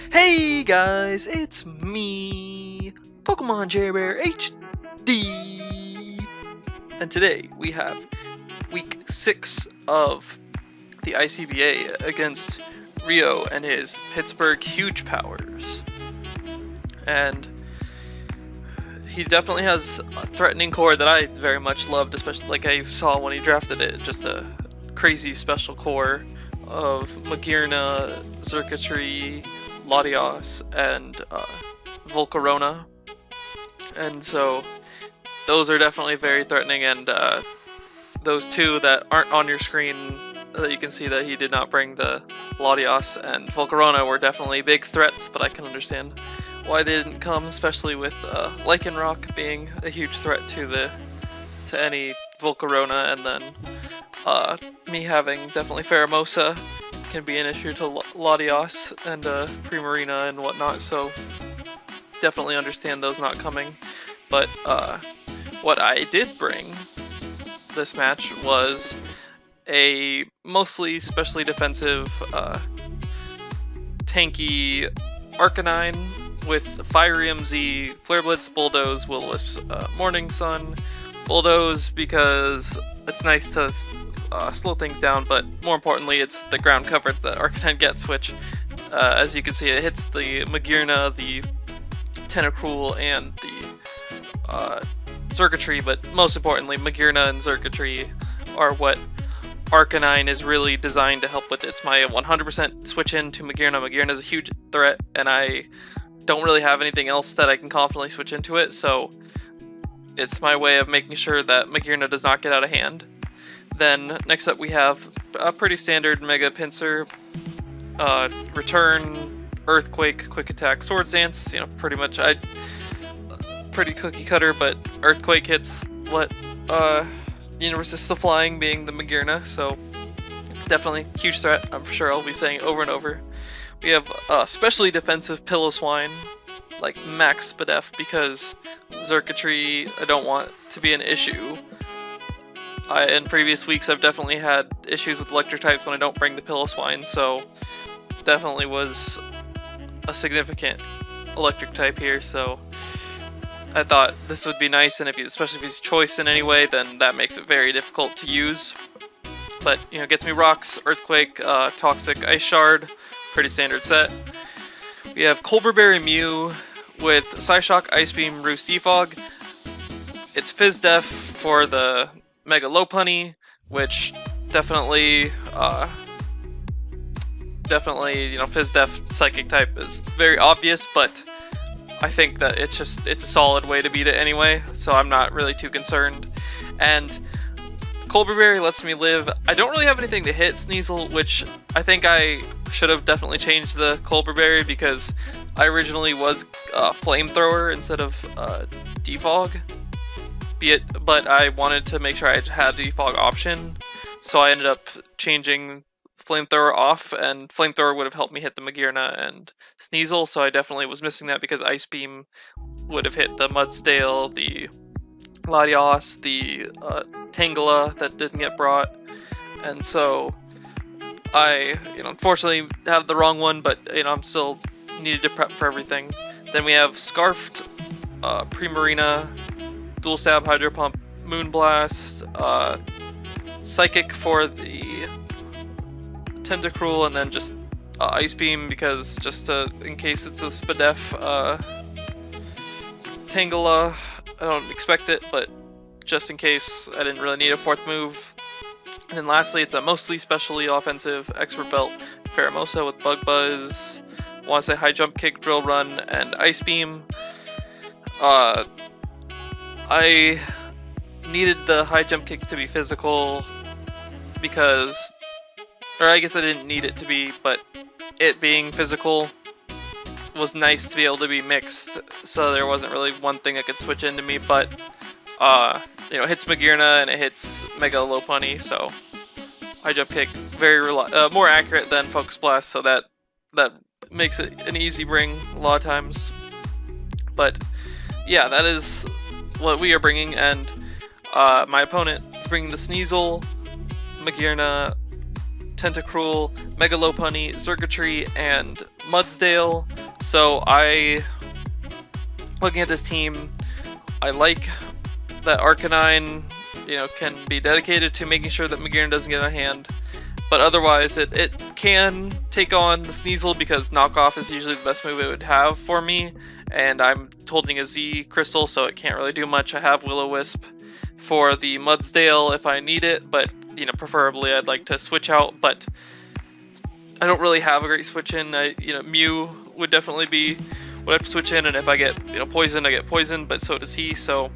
Hey guys, it's me, Pokemon Jerry Bear HD, and today we have week 6 of the ICBA against Rio and his Pittsburgh Huge Powers. And he definitely has a threatening core that I very much loved, especially like I saw when he drafted it, just a crazy special core of Magearna, Xurkitree, Latios, and Volcarona. And so those are definitely very threatening, and those two that aren't on your screen that you can see that he did not bring, the Latios and Volcarona, were definitely big threats, but I can understand why they didn't come, especially with Lycanroc being a huge threat to any Volcarona, and then me having definitely Pheromosa can be an issue to Latios and Primarina and whatnot, so definitely understand those not coming. But what I did bring this match was a mostly specially defensive tanky Arcanine with Fiery MZ, Flare Blitz, Bulldoze, Will-O-Wisp, Morning Sun. Bulldoze because it's nice to slow things down, but more importantly it's the ground coverage that Arcanine gets, which as you can see it hits the Magearna, the Tentacruel, and the Xurkitree, but most importantly Magearna and Xurkitree are what Arcanine is really designed to help with. It's my 100% switch in to Magearna. Magearna is a huge threat, and I don't really have anything else that I can confidently switch into it, so it's my way of making sure that Magearna does not get out of hand. Then next up we have a pretty standard Mega Pinsir, Return, Earthquake, Quick Attack, Swords Dance. You know, pretty much pretty cookie cutter, but Earthquake hits what resists the flying, being the Magearna, so definitely huge threat. I'm sure I'll be saying over and over. We have specially defensive Piloswine, like max Spadef, because Xurkitree I don't want to be an issue. In previous weeks I've definitely had issues with electric types when I don't bring the Piloswine, so definitely was a significant electric type here, so I thought this would be nice, and especially if he's choice in any way, then that makes it very difficult to use. But, you know, gets me Rocks, Earthquake, Toxic, Ice Shard, pretty standard set. We have Colbur Mew with Psyshock, Ice Beam, Roost, Defog. It's Fizz Def for the Mega Lopunny, which definitely, Fizz Def Psychic type is very obvious, but I think that it's a solid way to beat it anyway, so I'm not really too concerned. And Colbur lets me live. I don't really have anything to hit Sneasel, which I think I should have definitely changed the Colbur because I originally was Flamethrower instead of Defog. But I wanted to make sure I had a Defog option, so I ended up changing Flamethrower off, and Flamethrower would have helped me hit the Magearna and Sneasel, so I definitely was missing that because Ice Beam would have hit the Mudsdale, the Latios, the Tangela that didn't get brought, and so I, unfortunately have the wrong one, but I'm still needed to prep for everything. Then we have Scarfed, Primarina, Dual Stab, Hydro Pump, Moonblast, Psychic for the Tentacruel, and then just Ice Beam because in case it's a Spadef Tangela. I don't expect it, but just in case, I didn't really need a fourth move. And then lastly, it's a mostly specially offensive Expert Belt Pheromosa with Bug Buzz, want to say High Jump Kick, Drill Run, and Ice Beam. I needed the High Jump Kick to be physical because, or I guess I didn't need it to be, but it being physical was nice to be able to be mixed, so there wasn't really one thing that could switch into me, but it hits Magearna and it hits Mega Lopunny, so High Jump Kick very more accurate than Focus Blast, so that makes it an easy bring a lot of times. But yeah, that is what we are bringing, and my opponent is bringing the Sneasel, Magearna, Tentacruel, Mega Lopunny, Xurkitree, and Mudsdale. So looking at this team, I like that Arcanine, can be dedicated to making sure that Magearna doesn't get out of hand. But otherwise, it can take on the Sneasel because knockoff is usually the best move it would have for me. And I'm holding a Z crystal, so it can't really do much. I have Will-O-Wisp for the Mudsdale if I need it, but preferably I'd like to switch out. But I don't really have a great switch in. Mew would definitely be what I have to switch in, and if I get poisoned, I get poisoned. But so does he. So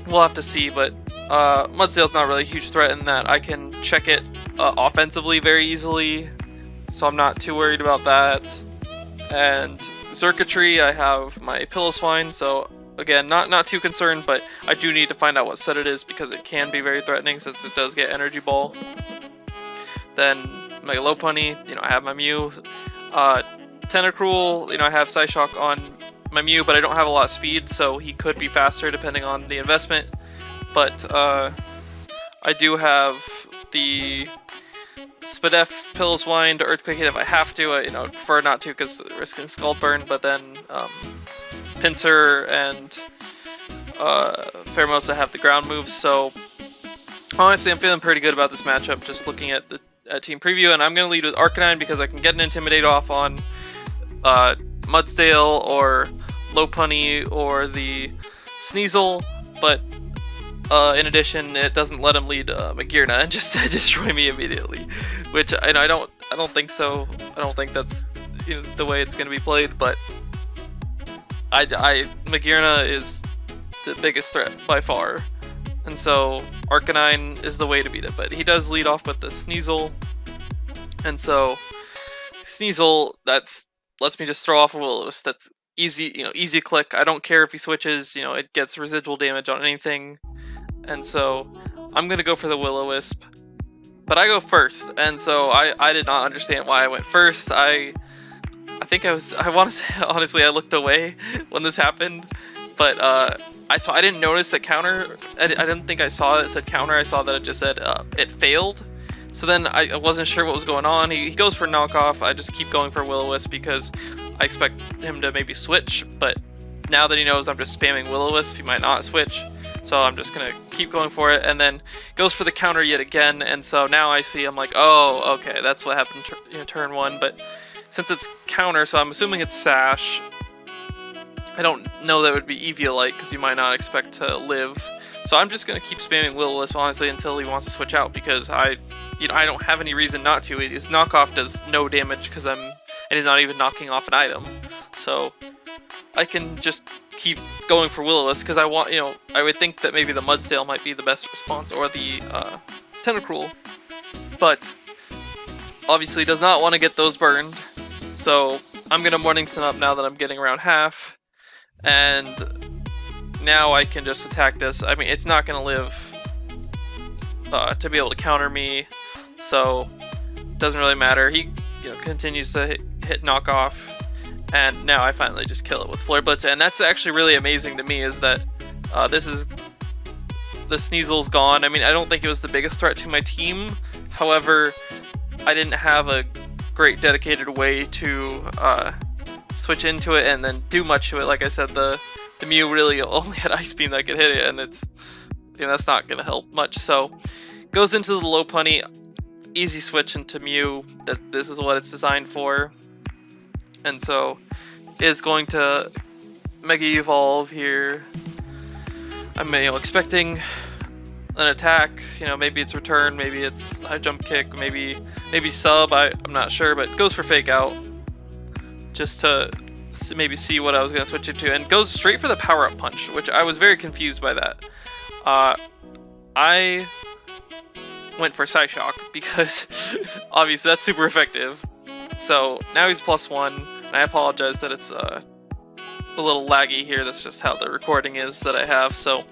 we'll have to see. But Mudsdale's not really a huge threat in that I can check it offensively very easily, so I'm not too worried about that. And Circuitry, I have my Piloswine, so again, not too concerned, but I do need to find out what set it is because it can be very threatening since it does get Energy Ball. Then my Lopunny, I have my Mew. Tentacruel, I have Psyshock on my Mew, but I don't have a lot of speed, so he could be faster depending on the investment. But I do have the Spadef, Piloswine to Earthquake it if I have to. I prefer not to because risking Scald Burn, but then Pinsir and Pheromosa have the ground moves, so honestly I'm feeling pretty good about this matchup just looking at the team preview. And I'm going to lead with Arcanine because I can get an Intimidate off on Mudsdale or Lopunny or the Sneasel, but in addition, it doesn't let him lead Magearna and just destroy me immediately, which I don't think so. I don't think that's the way it's going to be played. But Magearna is the biggest threat by far, and so Arcanine is the way to beat it. But he does lead off with the Sneasel, and so Sneasel lets me just throw off a Will-O-Wisp. That's easy, easy click. I don't care if he switches. It gets residual damage on anything. And so I'm gonna go for the Will-O-Wisp, but I go first, and so I did not understand why I went first. I want to say honestly I looked away when this happened, but I didn't notice that counter. I didn't think I saw it said counter. I saw that it just said it failed. So then I wasn't sure what was going on. He goes for knockoff. I just keep going for Will-O-Wisp because I expect him to maybe switch, but now that he knows I'm just spamming Will-O-Wisp, he might not switch. So I'm just going to keep going for it, and then goes for the counter yet again, and so now I'm like, oh, okay, that's what happened turn one. But since it's counter, so I'm assuming it's Sash. I don't know that it would be Eviolite, because you might not expect to live. So I'm just going to keep spamming Will-O-Wisp, honestly, until he wants to switch out, because I don't have any reason not to. His knockoff does no damage, and he's not even knocking off an item. So I can just keep going for Will-O-Wisp because I want, I would think that maybe the Mudsdale might be the best response, or the Tentacruel, but obviously does not want to get those burned. So I'm gonna Morning Sun up now that I'm getting around half, and now I can just attack this. I mean, it's not gonna live to be able to counter me, so it doesn't really matter. He continues to hit knockoff. And now I finally just kill it with Flare Blitz, and that's actually really amazing to me, is that the Sneasel's gone. I mean, I don't think it was the biggest threat to my team. However, I didn't have a great dedicated way to switch into it and then do much to it. Like I said, the Mew really only had Ice Beam that could hit it, and it's that's not going to help much. So goes into the Lopunny, easy switch into Mew. That this is what it's designed for. And so is going to Mega Evolve here. I'm expecting an attack. Maybe it's return, maybe it's high jump kick, maybe sub. I'm not sure, but goes for Fake Out just to maybe see what I was going to switch into, and goes straight for the Power Up Punch, which I was very confused by that. I went for Psyshock because obviously that's super effective. So now he's +1, and I apologize that it's a little laggy here. That's just how the recording is that I have. So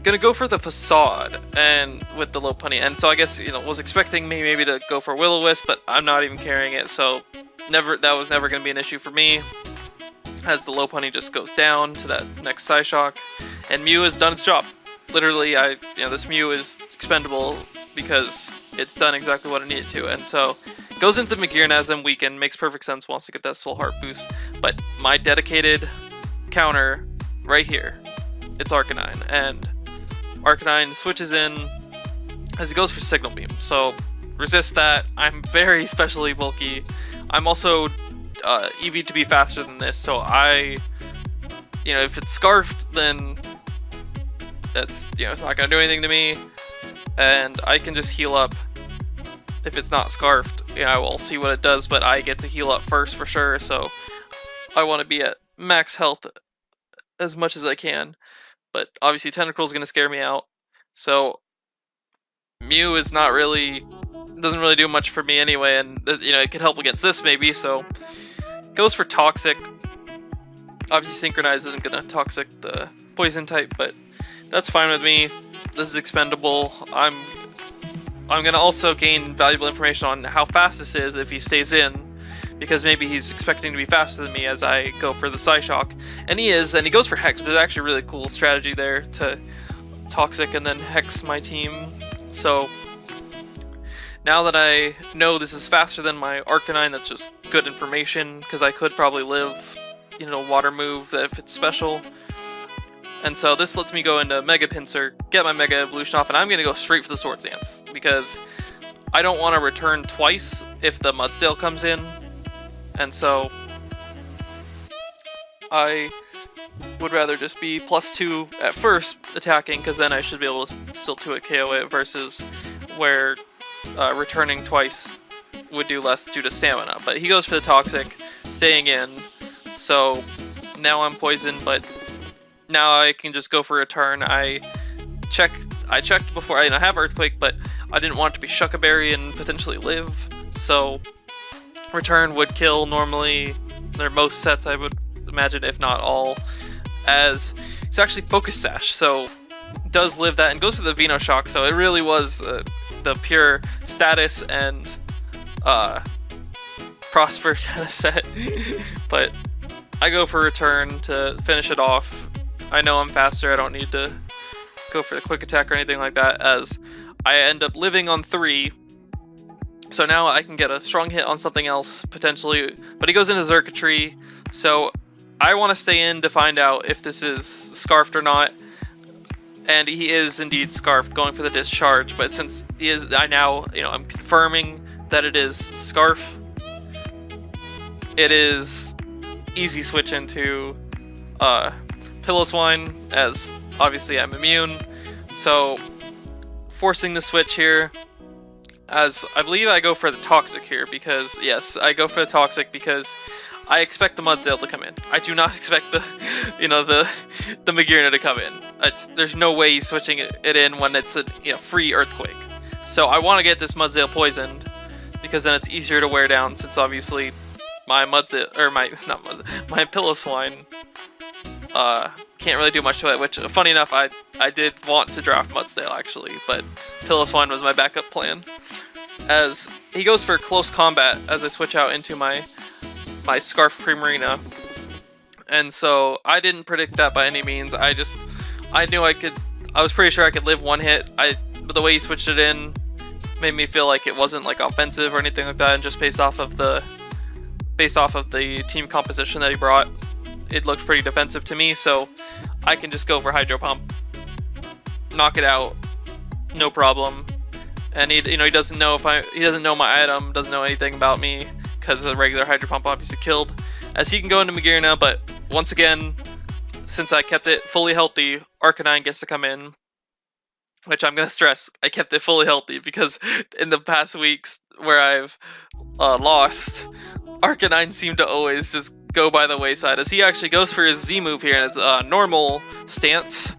gonna go for the Facade and with the Lopunny, and so I guess was expecting me maybe to go for Will-O-Wisp, but I'm not even carrying it, so that was never gonna be an issue for me. As the Lopunny just goes down to that next Psyshock, and Mew has done its job. Literally, this Mew is expendable because it's done exactly what it needed to. And so goes into Magearna as I'm weakened, makes perfect sense, wants to get that Soul Heart boost. But my dedicated counter right here, it's Arcanine, and Arcanine switches in as he goes for Signal Beam. So resist that. I'm very specially bulky. I'm also EV to be faster than this, so if it's Scarfed, then that's, it's not gonna do anything to me, and I can just heal up. If it's not Scarfed, we'll see what it does, but I get to heal up first for sure, so I want to be at max health as much as I can. But obviously Tentacruel is going to scare me out, so Mew is doesn't really do much for me anyway, and it could help against this maybe, so goes for Toxic. Obviously Synchronize isn't going to Toxic the Poison type, but that's fine with me. This is expendable. I'm going to also gain valuable information on how fast this is if he stays in, because maybe he's expecting to be faster than me as I go for the Psyshock. And he is, and he goes for Hex, which is actually a really cool strategy there, to Toxic and then Hex my team. So now that I know this is faster than my Arcanine, that's just good information, because I could probably live, Water move if it's special. And so this lets me go into Mega Pinsir, get my Mega Evolution off, and I'm going to go straight for the Swords Dance, because I don't want to return twice if the Mudsdale comes in. And so I would rather just be +2 at first attacking, because then I should be able to still 2-hit KO it, versus where returning twice would do less due to stamina. But he goes for the Toxic, staying in, so now I'm poisoned, but now I can just go for a turn. I checked before. I have Earthquake, but I didn't want it to be Shucka Berry and potentially live. So return would kill normally. They're most sets, I would imagine, if not all. As it's actually Focus Sash, so does live that and goes for the Venoshock. So it really was the pure status and Prosper kind of set. But I go for return to finish it off. I know I'm faster, I don't need to go for the quick attack or anything like that, as I end up living on 3. So now I can get a strong hit on something else, potentially, but he goes into Xurkitree, so I want to stay in to find out if this is Scarfed or not, and he is indeed Scarfed, going for the Discharge, but since he is, I'm confirming that it is Scarf. It is easy switch into Pillow as obviously I'm immune, so forcing the switch here, as I believe I go for the Toxic here, because yes, I go for the Toxic because I expect the Mudsdale to come in. I do not expect the the Magearna to come in. There's no way he's switching it in when it's a free Earthquake. So I want to get this Mudsdale poisoned, because then it's easier to wear down, since obviously my Mudsdale, or my Pillow can't really do much to it, which, funny enough, I did want to draft Mudsdale actually, but Pillow was my backup plan. As he goes for Close Combat as I switch out into my Scarf Primarina. And so I didn't predict that by any means. I was pretty sure I could live one hit. But the way he switched it in made me feel like it wasn't like offensive or anything like that, and just based off of the team composition that he brought, it looked pretty defensive to me, so I can just go for Hydro Pump, knock it out, no problem. And he doesn't know he doesn't know my item, doesn't know anything about me, because the regular Hydro Pump obviously killed. As he can go into Magearna, but once again, since I kept it fully healthy, Arcanine gets to come in, which I'm gonna stress, I kept it fully healthy, because in the past weeks where I've lost, Arcanine seemed to always just go by the wayside, as he actually goes for his Z move here, and it's a normal stance.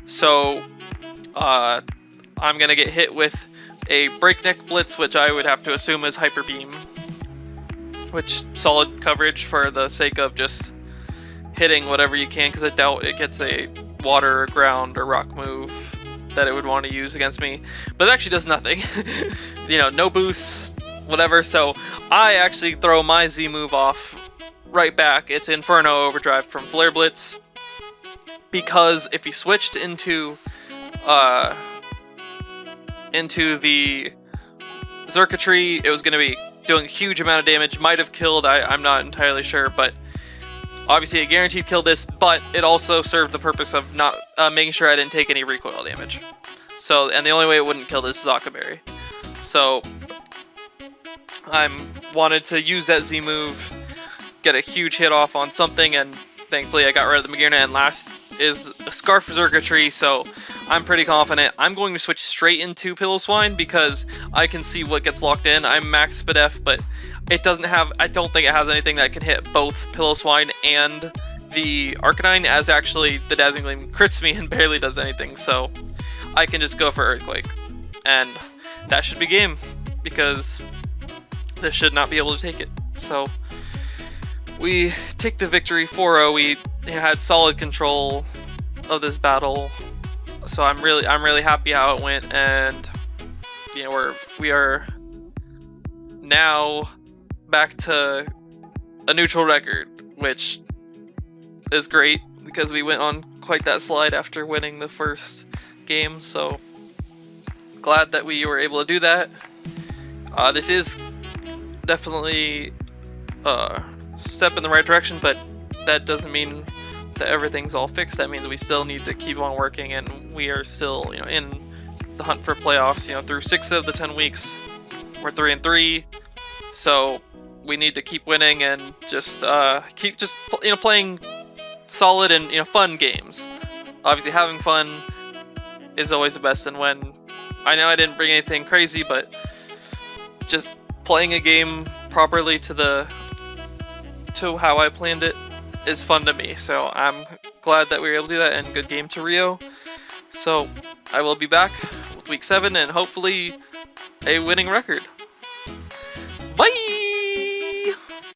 So I'm gonna get hit with a Breakneck Blitz, which I would have to assume is Hyper Beam, which solid coverage for the sake of just hitting whatever you can, because I doubt it gets a water or ground or rock move that it would want to use against me. But it actually does nothing. No boosts, whatever. So I actually throw my Z move off right back. It's Inferno Overdrive from Flare Blitz, because if he switched into the Circuitry, it was going to be doing a huge amount of damage. Might have killed, I'm not entirely sure, but obviously it guaranteed kill this, but it also served the purpose of not making sure I didn't take any recoil damage. So, and the only way it wouldn't kill this is Akaberry. So, I wanted to use that Z move, get a huge hit off on something, and thankfully I got rid of the Magearna, and last is Scarf Circuitry, so I'm pretty confident. I'm going to switch straight into Piloswine because I can see what gets locked in. I'm max Spadef, but it doesn't have, I don't think it has anything that can hit both Piloswine and the Arcanine, as actually the Dazzling Gleam crits me and barely does anything, so I can just go for Earthquake. And that should be game, because this should not be able to take it. So we take the victory 4-0. We had solid control of this battle, so I'm really happy how it went, and you know, we are now back to a neutral record, which is great because we went on quite that slide after winning the first game. So glad that we were able to do that. This is definitely a step in the right direction, but that doesn't mean that everything's all fixed. That means we still need to keep on working, and we are still, you know, in the hunt for playoffs. You know, through 6 of the 10 weeks, we're 3-3, so we need to keep winning and just keep playing solid and fun games. Obviously, having fun is always the best, and when I know I didn't bring anything crazy, but just playing a game properly to how I planned it is fun to me. So I'm glad that we were able to do that, and good game to Rio. So I will be back with week 7 and hopefully a winning record. Bye!